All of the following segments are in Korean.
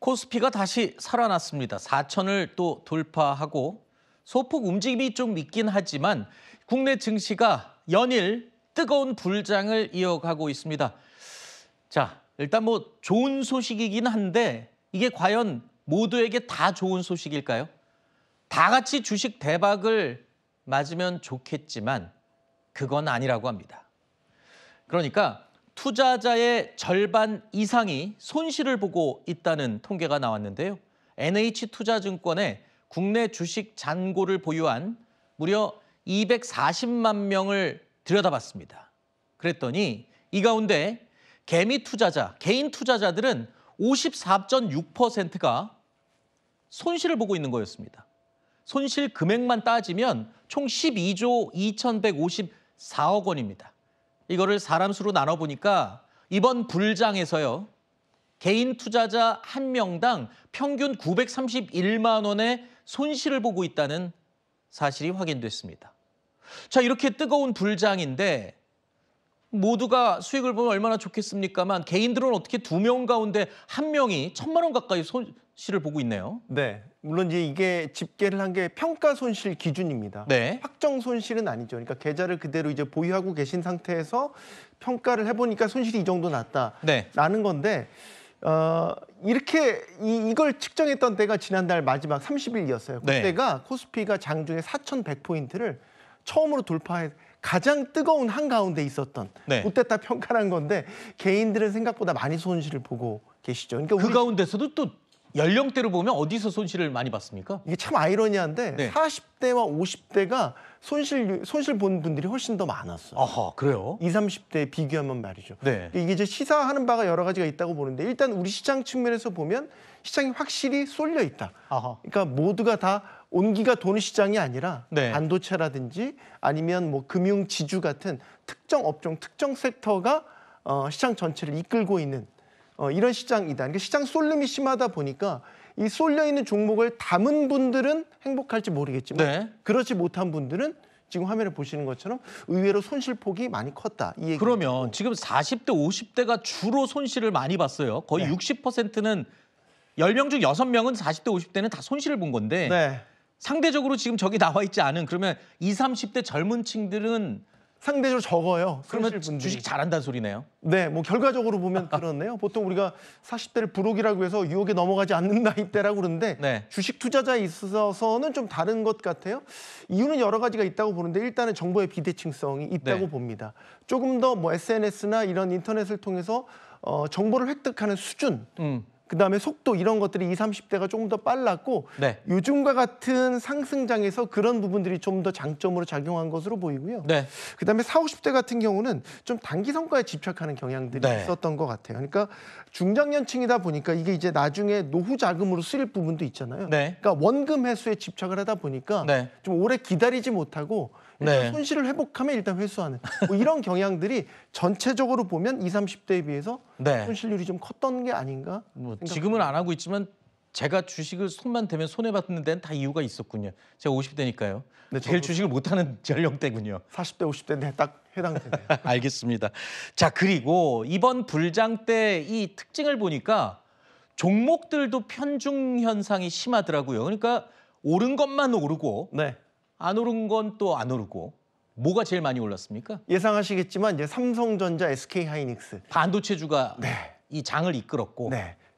코스피가 다시 살아났습니다. 4천을 또 돌파하고 소폭 움직임이 좀 있긴 하지만 국내 증시가 연일 뜨거운 불장을 이어가고 있습니다. 자, 일단 뭐 좋은 소식이긴 한데 이게 과연 모두에게 다 좋은 소식일까요? 다 같이 주식 대박을 맞으면 좋겠지만 그건 아니라고 합니다. 그러니까 투자자의 절반 이상이 손실을 보고 있다는 통계가 나왔는데요. NH투자증권의 국내 주식 잔고를 보유한 무려 240만 명을 들여다봤습니다. 그랬더니 이 가운데 개미 투자자, 개인 투자자들은 54.6%가 손실을 보고 있는 거였습니다. 손실 금액만 따지면 총 12조 2,154억 원입니다. 이거를 사람 수로 나눠보니까 이번 불장에서요. 개인 투자자 한 명당 평균 931만 원의 손실을 보고 있다는 사실이 확인됐습니다. 자, 이렇게 뜨거운 불장인데 모두가 수익을 보면 얼마나 좋겠습니까만 개인들은 어떻게 2명 가운데 1명이 1,000만 원 가까이 손실을 보고 있네요. 네, 물론 이제 이게 집계를 한 게 평가 손실 기준입니다. 네. 확정 손실은 아니죠. 그러니까 계좌를 그대로 이제 보유하고 계신 상태에서 평가를 해보니까 손실이 이 정도 났다라는 건데 이렇게 이걸 측정했던 때가 지난달 마지막 30일이었어요. 그때가 코스피가 장중에 4,100포인트를 처음으로 돌파해 가장 뜨거운 한가운데 있었던 그때 딱 평가를 한 건데 개인들은 생각보다 많이 손실을 보고 계시죠. 그러니까 그 가운데서도 또 연령대로 보면 어디서 손실을 많이 봤습니까? 이게 참 아이러니한데 40대와 50대가 손실 본 분들이 훨씬 더 많았어요. 아하, 그래요? 20, 30대 비교하면 말이죠. 이게 이제 시사하는 바가 여러 가지가 있다고 보는데 일단 우리 시장 측면에서 보면 시장이 확실히 쏠려 있다. 그러니까 모두가 다 온기가 도는 시장이 아니라 반도체라든지 아니면 뭐 금융 지주 같은 특정 업종, 특정 섹터가 시장 전체를 이끌고 있는 이런 시장이다. 그러니까 시장 쏠림이 심하다 보니까 이 쏠려 있는 종목을 담은 분들은 행복할지 모르겠지만 그렇지 못한 분들은 지금 화면에 보시는 것처럼 의외로 손실폭이 많이 컸다. 이 그러면 지금 40대, 50대가 주로 손실을 많이 봤어요. 거의 60%는 10명 중 6명은 40대, 50대는 다 손실을 본 건데 상대적으로 지금 저기 나와 있지 않은 그러면 20, 30대 젊은 층들은 상대적으로 적어요. 그러면 주식 잘한다는 소리네요. 네, 뭐 결과적으로 보면 그렇네요. 보통 우리가 40대를 부록이라고 해서 유혹에 넘어가지 않는 나이대라고 그러는데 주식 투자자에 있어서는 좀 다른 것 같아요. 이유는 여러 가지가 있다고 보는데 일단은 정보의 비대칭성이 있다고 봅니다. 조금 더 뭐 SNS나 이런 인터넷을 통해서 정보를 획득하는 수준 그다음에 속도 이런 것들이 20, 30대가 조금 더 빨랐고 요즘과 같은 상승장에서 그런 부분들이 좀 더 장점으로 작용한 것으로 보이고요. 그다음에 40, 50대 같은 경우는 좀 단기 성과에 집착하는 경향들이 있었던 것 같아요. 그러니까 중장년층이다 보니까 이게 이제 나중에 노후 자금으로 쓰일 부분도 있잖아요. 그러니까 원금 회수에 집착을 하다 보니까 좀 오래 기다리지 못하고 손실을 회복하면 일단 회수하는 뭐 이런 경향들이 전체적으로 보면 20, 30대에 비해서 손실률이 좀 컸던 게 아닌가? 지금은 안 하고 있지만 제가 주식을 손만 대면 손해받는 데는 다 이유가 있었군요. 제가 50대니까요. 제일 주식을 못하는 연령대군요. 40대, 50대인데 딱 해당되네요. 알겠습니다. 자, 그리고 이번 불장 때 이 특징을 보니까 종목들도 편중 현상이 심하더라고요. 그러니까 오른 것만 오르고 안 오른 건 또 안 오르고 뭐가 제일 많이 올랐습니까? 예상하시겠지만 이제 삼성전자, SK하이닉스 반도체주가 이 장을 이끌었고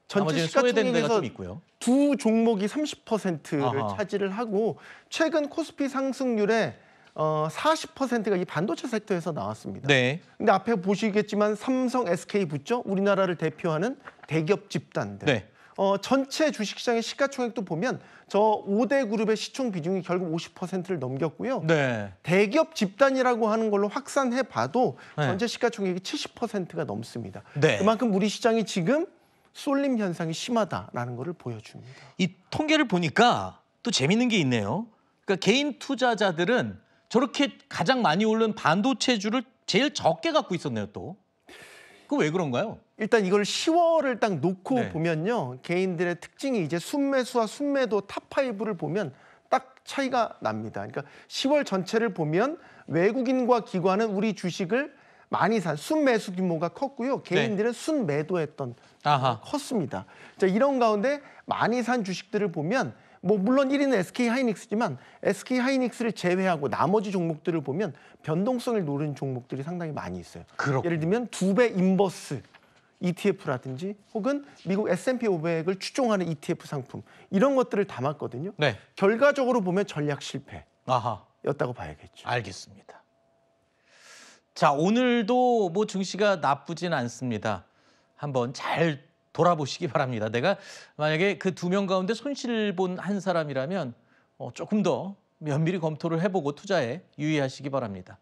전체 시가총액에서 두 종목이 30%를 차지를 하고 최근 코스피 상승률의 40%가 이 반도체 섹터에서 나왔습니다. 근데 앞에 보시겠지만 삼성, SK 붙죠? 우리나라를 대표하는 대기업 집단들. 전체 주식시장의 시가총액도 보면 저 5대 그룹의 시총 비중이 결국 50%를 넘겼고요. 대기업 집단이라고 하는 걸로 확산해 봐도 전체 시가총액이 70%가 넘습니다. 그만큼 우리 시장이 지금 쏠림 현상이 심하다라는 것을 보여줍니다. 이 통계를 보니까 또 재밌는 게 있네요. 그러니까 개인 투자자들은 저렇게 가장 많이 오른 반도체주를 제일 적게 갖고 있었네요, 또. 그거 왜 그런가요? 일단 이걸 10월을 딱 놓고 보면요. 개인들의 특징이 이제 순매수와 순매도 탑5를 보면 딱 차이가 납니다. 그러니까 10월 전체를 보면 외국인과 기관은 우리 주식을 많이 산 순매수 규모가 컸고요. 개인들은 순매도했던 컸습니다. 자, 이런 가운데 많이 산 주식들을 보면 뭐 물론 1위는 SK하이닉스지만 SK하이닉스를 제외하고 나머지 종목들을 보면 변동성을 노린 종목들이 상당히 많이 있어요. 그렇군요. 예를 들면 2배 인버스 ETF라든지 혹은 미국 S&P 500을 추종하는 ETF 상품 이런 것들을 담았거든요. 네. 결과적으로 보면 전략 실패였다고 봐야겠죠. 알겠습니다. 자, 오늘도 뭐 증시가 나쁘진 않습니다. 한번 잘 돌아보시기 바랍니다. 내가 만약에 그 2명 가운데 손실 본 한 사람이라면 조금 더 면밀히 검토를 해보고 투자에 유의하시기 바랍니다.